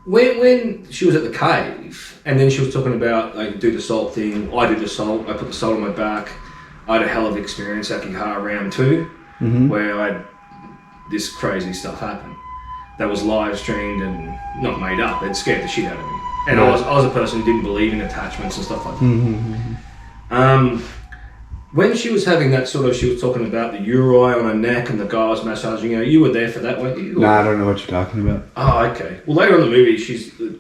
When she was at the cave, and then she was talking about like do the salt thing. I did the salt. I put the salt on my back. I had a hell of an experience, Aokigahara round 2, where this crazy stuff happened. That was live streamed and not made up. It scared the shit out of me. And I was a person who didn't believe in attachments and stuff like that. When she was having that sort of, she was talking about the uroi on her neck and the guy was massaging her. You were there for that, weren't you? No, I don't know what you're talking about. Oh, okay. Well, later in the movie, she's... Maybe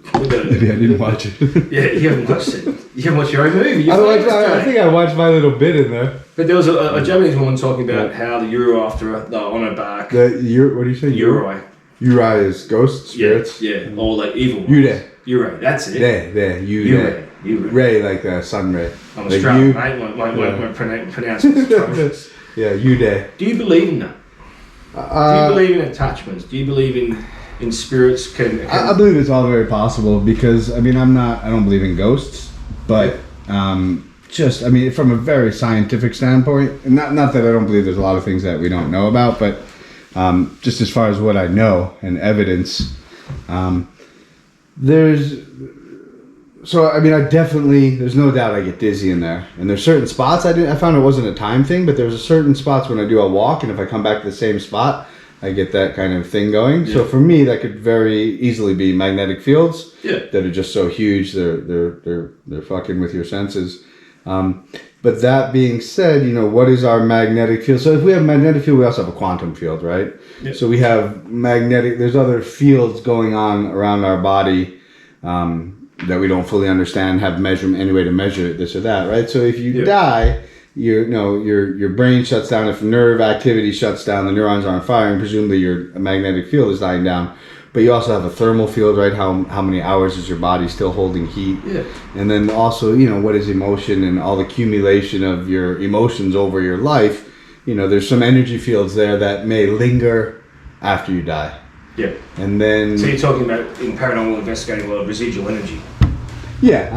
I didn't watch it. Yeah, you haven't watched it. You haven't watched your own movie. I think I watched my little bit in there. But there was a Japanese woman talking about how the uroi after on her back... What do you say? Uroi. Uroi is ghosts, spirits? Yeah, or like evil ones. Urei, that's it. Urei. Ray, like the sun ray. I'm Australian, mate. My pronouncement is atrocious. Yeah, Uday. Do you believe in that? Do you believe in attachments? Do you believe in spirits? I believe it's all very possible because, I mean, I don't believe in ghosts, but from a very scientific standpoint, and not that I don't believe there's a lot of things that we don't know about, but just as far as what I know and evidence, there's no doubt I get dizzy in there. And there's certain spots I found it wasn't a time thing, but there's certain spots when I do a walk, and if I come back to the same spot, I get that kind of thing going. Yeah. So for me, that could very easily be magnetic fields that are just so huge, they're fucking with your senses. But that being said, what is our magnetic field? So if we have a magnetic field, we also have a quantum field, right? Yeah. So we have there's other fields going on around our body, that we don't fully understand, have any way to measure this or that, right? So if you die, your brain shuts down. If nerve activity shuts down, the neurons aren't firing. Presumably your magnetic field is dying down. But you also have a thermal field, right? How many hours is your body still holding heat? Yeah. And then also, what is emotion and all the accumulation of your emotions over your life? There's some energy fields there that may linger after you die. Yeah. And then... So you're talking about, in paranormal investigating, residual energy. Yeah,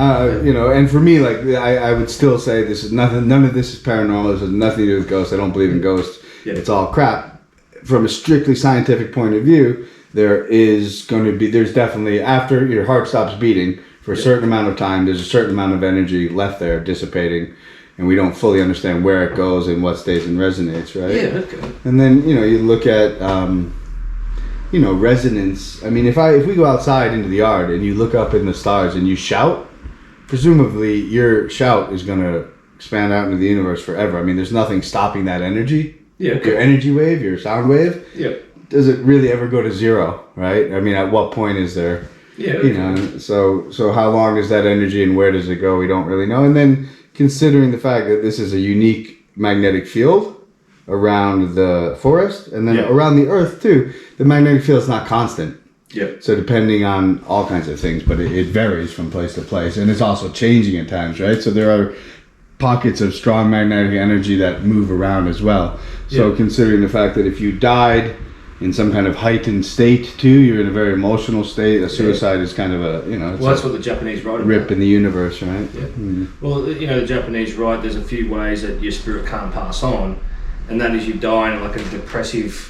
and for me, like, I would still say this is nothing, none of this is paranormal, this has nothing to do with ghosts, I don't believe in ghosts, It's all crap. From a strictly scientific point of view, there's definitely, after your heart stops beating, for a certain amount of time, there's a certain amount of energy left there dissipating, and we don't fully understand where it goes and what stays and resonates, right? Yeah, okay. And then, you look at... resonance. I mean, if we go outside into the yard and you look up in the stars and you shout, presumably your shout is going to expand out into the universe forever. I mean, there's nothing stopping that energy. Yeah. Okay. Your energy wave, your sound wave. Yeah. Does it really ever go to zero, right? I mean, at what point is there? Yeah. Okay. So how long is that energy and where does it go? We don't really know. And then considering the fact that this is a unique magnetic field around the forest and then around the earth too, the magnetic field is not constant. Yeah. So depending on all kinds of things, but it varies from place to place, and it's also changing at times, right? So there are pockets of strong magnetic energy that move around as well. So considering the fact that if you died in some kind of heightened state too, you're in a very emotional state. A suicide is kind of a, that's what the Japanese write about. Rip in the universe, right? Yeah. Mm-hmm. Well, the Japanese write there's a few ways that your spirit can't pass on. And that is you die in like a depressive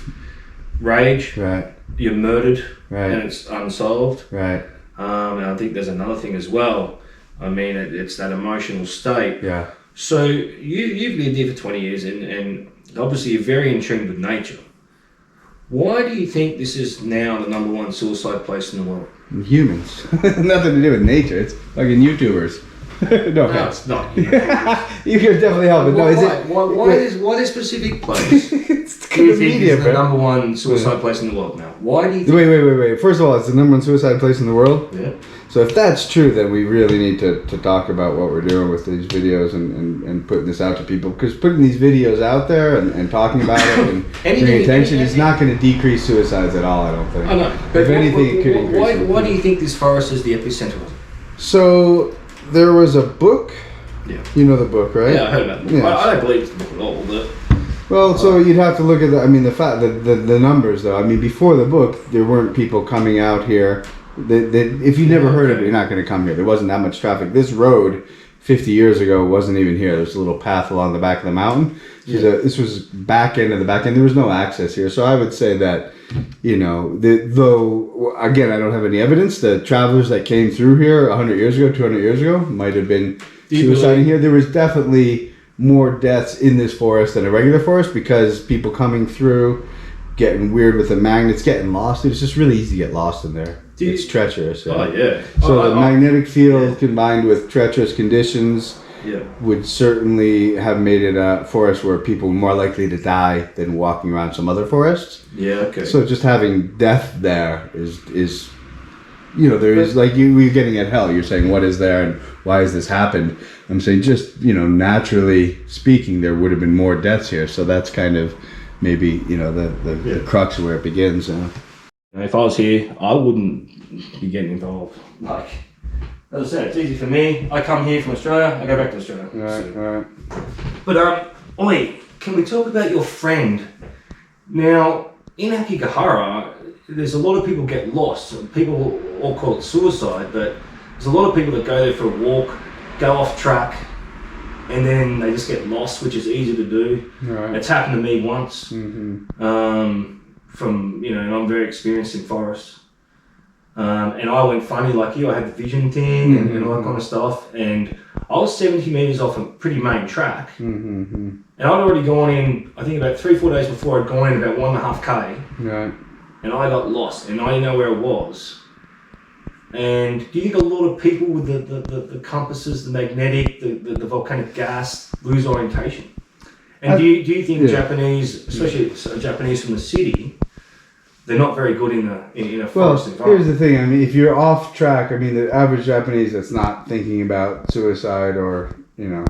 rage. Right. You're murdered. Right. And it's unsolved. Right. And I think there's another thing as well. I mean, it's that emotional state. Yeah. So you've lived here for 20 years and obviously you're very in tune with nature. Why do you think this is now the #1 suicide place in the world? Humans. Nothing to do with nature. It's fucking YouTubers. No, it's not. You can definitely help it. Why this specific place? It's do you think is the #1 suicide place in the world now? Why do you think... Wait. First of all, it's the #1 suicide place in the world? Yeah. So if that's true, then we really need to talk about what we're doing with these videos and putting this out to people. Because putting these videos out there and talking about it and paying attention is not going to decrease suicides at all, I don't think. I know. But if anything, it could increase. Why do you think this forest is the epicenter of it? So... There was a book. Yeah. You know the book, right? Yeah, I heard about the book. I don't believe it's the book at all, but... Well, so you'd have to look at the numbers, though. I mean, before the book, there weren't people coming out here. If you never heard of it, you're not going to come here. There wasn't that much traffic. This road 50 years ago wasn't even here. There's a little path along the back of the mountain. This was back end of the back end. There was no access here. So I would say that, though, again, I don't have any evidence, the travelers that came through here 100 years ago, 200 years ago, might have been suiciding here. There was definitely more deaths in this forest than a regular forest because people coming through, getting weird with the magnets, getting lost. It's just really easy to get lost in there. It's treacherous. Oh, yeah. So the magnetic field combined with treacherous conditions would certainly have made it a forest where people were more likely to die than walking around some other forests. Yeah, okay. So just having death there is there is, like, we're getting at hell. You're saying, what is there and why has this happened? I'm saying just, naturally speaking, there would have been more deaths here. So that's kind of maybe, the crux of where it begins. If I was here, I wouldn't be getting involved. Like, as I said, it's easy for me. I come here from Australia, I go back to Australia. Right. But, Oi, can we talk about your friend? Now, in Aokigahara, there's a lot of people get lost. People all call it suicide, but there's a lot of people that go there for a walk, go off track, and then they just get lost, which is easy to do. Right. It's happened to me once. Mm-hmm. And I'm very experienced in forests. And I went funny like you. I had the vision thing and all that kind of stuff. And I was 70 metres off a pretty main track. And I'd already gone in, I think about 3-4 days before, I'd gone in about 1.5k. Right. And I got lost and I didn't know where I was. And do you think a lot of people with the compasses, the magnetic, the volcanic gas lose orientation? And do you think Japanese, especially Japanese from the city, they're not very good in a forest environment? Here's the thing. I mean, if you're off track, the average Japanese that's not thinking about suicide or,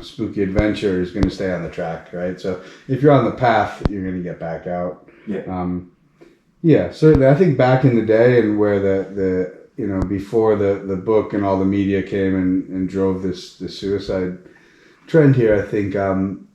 spooky adventure is going to stay on the track, right? So if you're on the path, you're going to get back out. Yeah. Certainly. I think back in the day and where the before the book and all the media came and drove this suicide trend here, I think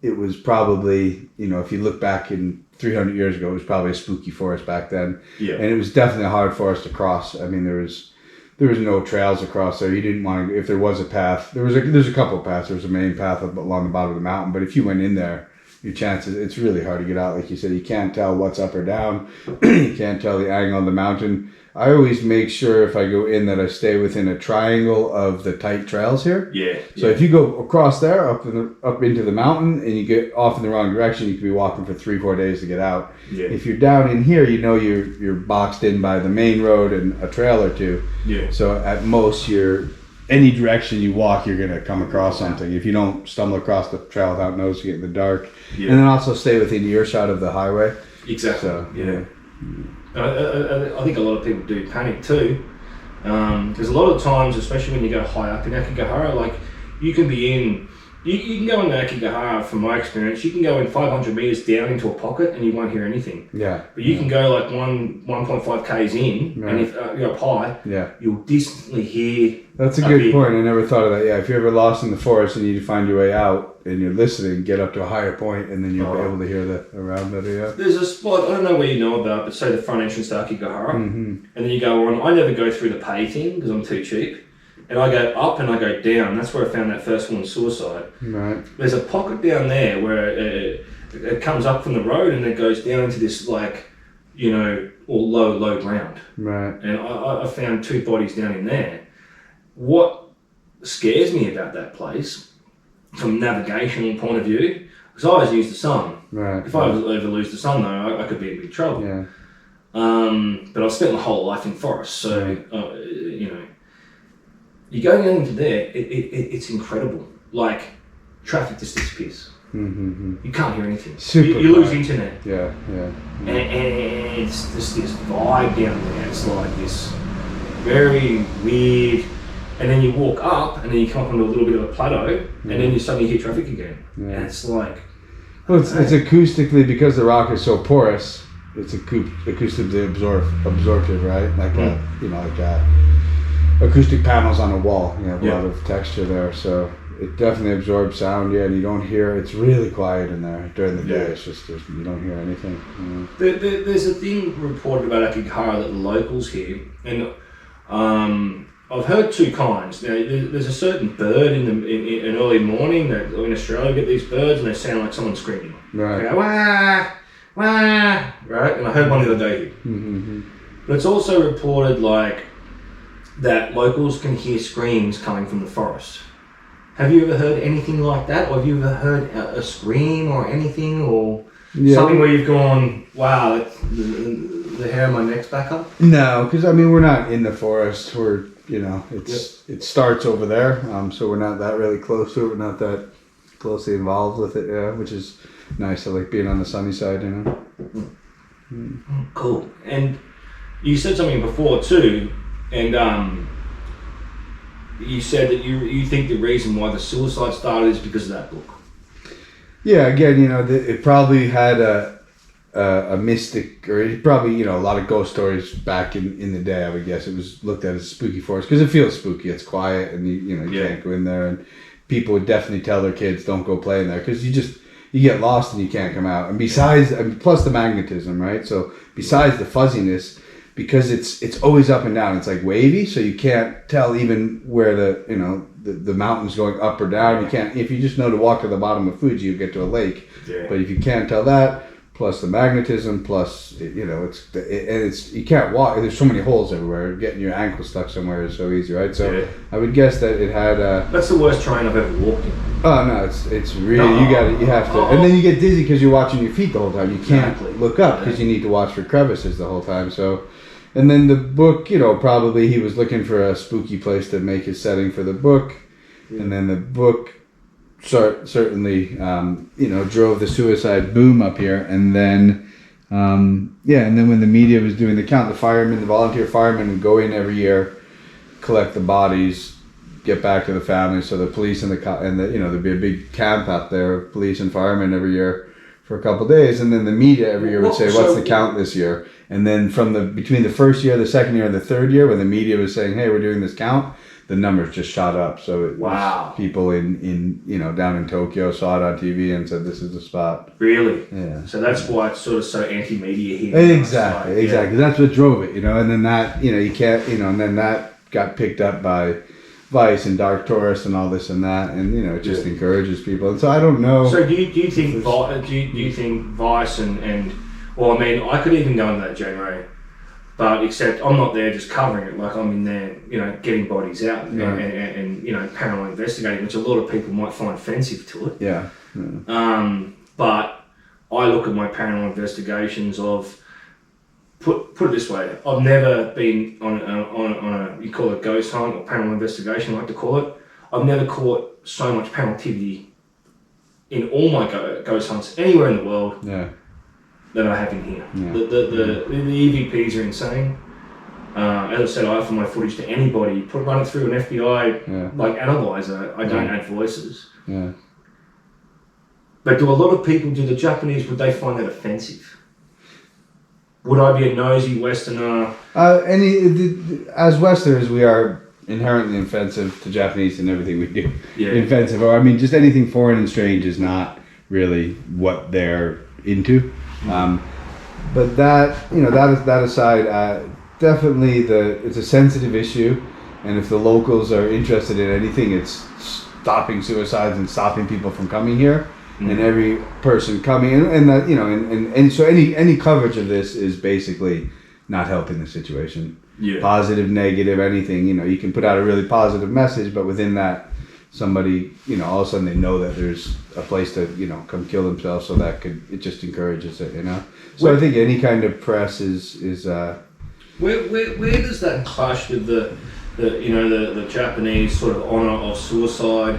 it was probably, if you look back in 300 years ago, it was probably a spooky forest back then. Yeah. And it was definitely a hard forest to cross. I mean, there was no trails across there. You didn't want to, if there was a path, there's a couple of paths. There was a main path along the bottom of the mountain, but if you went in there, your chances, it's really hard to get out. Like you said, you can't tell what's up or down. You can't tell the angle on the mountain. I always make sure if I go in that I stay within a triangle of the tight trails here. Yeah. So if you go across there, up into the mountain, and you get off in the wrong direction, you could be walking for 3-4 days to get out. Yeah. If you're down in here, you're boxed in by the main road and a trail or two. Yeah. So at most, any direction you walk, you're gonna come across something. If you don't stumble across the trail without notice, you get in the dark. Yeah. And then also stay within earshot of the highway. Exactly. So, yeah. I think a lot of people do panic too, because a lot of times, especially when you go high up in Aokigahara, like you can be in, you can go in Aokigahara, from my experience, you can go in 500 meters down into a pocket and you won't hear anything. Yeah. But you can go like 1.5 k's in, and if you're up high, you'll distantly hear. That's a good point. I never thought of that. Yeah, if you're ever lost in the forest and you need to find your way out and you're listening, get up to a higher point and then you'll be able to hear the around it. Yeah. There's a spot, I don't know where you know about, but say the front entrance to Aokigahara, and then you go on. I never go through the pay thing because I'm too cheap. And I go up and I go down. That's where I found that first woman's suicide. Right. There's a pocket down there where it comes up from the road and it goes down into this all low ground. Right. And I found 2 bodies down in there. What scares me about that place, from a navigational point of view, because I always use the sun. Right. If I ever lose the sun though, I could be in big trouble. Yeah. But I've spent my whole life in forests, so you go down into there, it's incredible. Like, traffic just disappears. Mm-hmm. You can't hear anything. You lose internet. Yeah. And it's just this vibe down there. It's like this very weird. And then you walk up, and then you come up onto a little bit of a plateau, and then you suddenly hear traffic again. Yeah. And it's like... Well, it's acoustically, because the rock is so porous, it's acoustically absorptive, right? Like acoustic panels on a wall. You have a lot of texture there, so it definitely absorbs sound, and you don't hear... It's really quiet in there during the day. It's just, you don't hear anything. There's a thing reported about Aokigahara that the locals hear, and I've heard two kinds. Now, there's a certain bird in early morning that in Australia we get these birds and they sound like someone screaming. Right. They go, wah, wah, right? And I heard one the other day here. Mm-hmm. But it's also reported like that locals can hear screams coming from the forest. Have you ever heard anything like that? Or have you ever heard a scream or anything or something where you've gone, wow, the hair on my neck's back up? No, because I mean we're not in the forest. We're it starts over there, so we're not that really close to it. We're not that closely involved with it, which is nice. I like being on the sunny side, Cool. And you said something before too, and you said that you think the reason why the suicide started is because of that book. Yeah, again, it probably had a mystic, or it probably, a lot of ghost stories back in the day, I would guess. It was looked at as a spooky forest because it feels spooky. It's quiet and you can't go in there, and people would definitely tell their kids don't go play in there because you get lost and you can't come out. And besides, plus the magnetism, right? So besides the fuzziness, because it's always up and down, it's like wavy, so you can't tell even where the mountain's going up or down. You can't, if you just know to walk to the bottom of Fuji, you get to a lake. Yeah. But if you can't tell that, plus the magnetism, plus it's you can't walk. There's so many holes everywhere. Getting your ankle stuck somewhere is so easy, right? So I would guess that it had. That's the worst terrain I've ever walked in. Oh no, it's really you have to, and then you get dizzy because you're watching your feet the whole time. You can't look up because you need to watch for crevices the whole time. So. And then the book, probably he was looking for a spooky place to make his setting for the book. Yeah. And then the book certainly, drove the suicide boom up here. And then, and then when the media was doing the count, the volunteer firemen would go in every year, collect the bodies, get back to the families. So the police and there'd be a big camp out there of police and firemen every year for a couple of days. And then the media every year would say, what's the count this year? And then between the first year, the second year, and the third year, when the media was saying, "Hey, we're doing this count," the numbers just shot up. So it was people in down in Tokyo saw it on TV and said, "This is the spot." Really? Yeah. So that's why it's sort of so anti-media here. Exactly. Exactly. That's what drove it, and then that you can't, and then that got picked up by Vice and Dark Tourist and all this and that, and it just encourages people. And so I don't know. So do you think Vice and well, I mean, I could even go into that genre, but except I'm not there just covering it. Like I'm in there, getting bodies out and paranormal investigating, which a lot of people might find offensive to it. Yeah. But I look at my paranormal investigations of put it this way: I've never been on a you call it ghost hunt or paranormal investigation, I like to call it. I've never caught so much paranormal activity in all my ghost hunts anywhere in the world. Yeah. That I have in here. Yeah. The EVPs are insane. As I said, I offer my footage to anybody. Run it through an FBI analyzer. I don't add voices. Yeah. But do a lot of people, do the Japanese, would they find that offensive? Would I be a nosy Westerner? As Westerners, we are inherently offensive to Japanese in everything we do. Yeah. Offensive, or just anything foreign and strange is not really what they're into. But that aside, definitely it's a sensitive issue, and if the locals are interested in anything, it's stopping suicides and stopping people from coming here, and every person coming and that and so any coverage of this is basically not helping the situation. Yeah. Positive, negative, anything, you can put out a really positive message, but within that, somebody, all of a sudden they know that there's a place to, come kill themselves, so it just encourages it, So I think any kind of press is where does that clash with the Japanese sort of honor of suicide?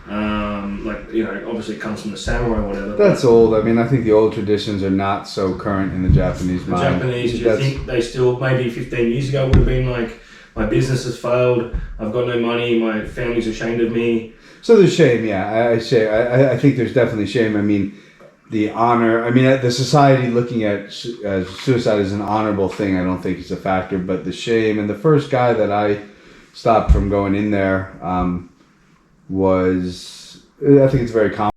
Obviously it comes from the samurai or whatever. That's old. I mean, I think the old traditions are not so current in the Japanese mind. The Japanese, do you think they still, maybe 15 years ago, would have been like, my business has failed, I've got no money, my family's ashamed of me? So there's shame, yeah. I think there's definitely shame. I mean, the honor, the society looking at suicide as an honorable thing, I don't think is a factor, but the shame. And the first guy that I stopped from going in there was, I think it's very common.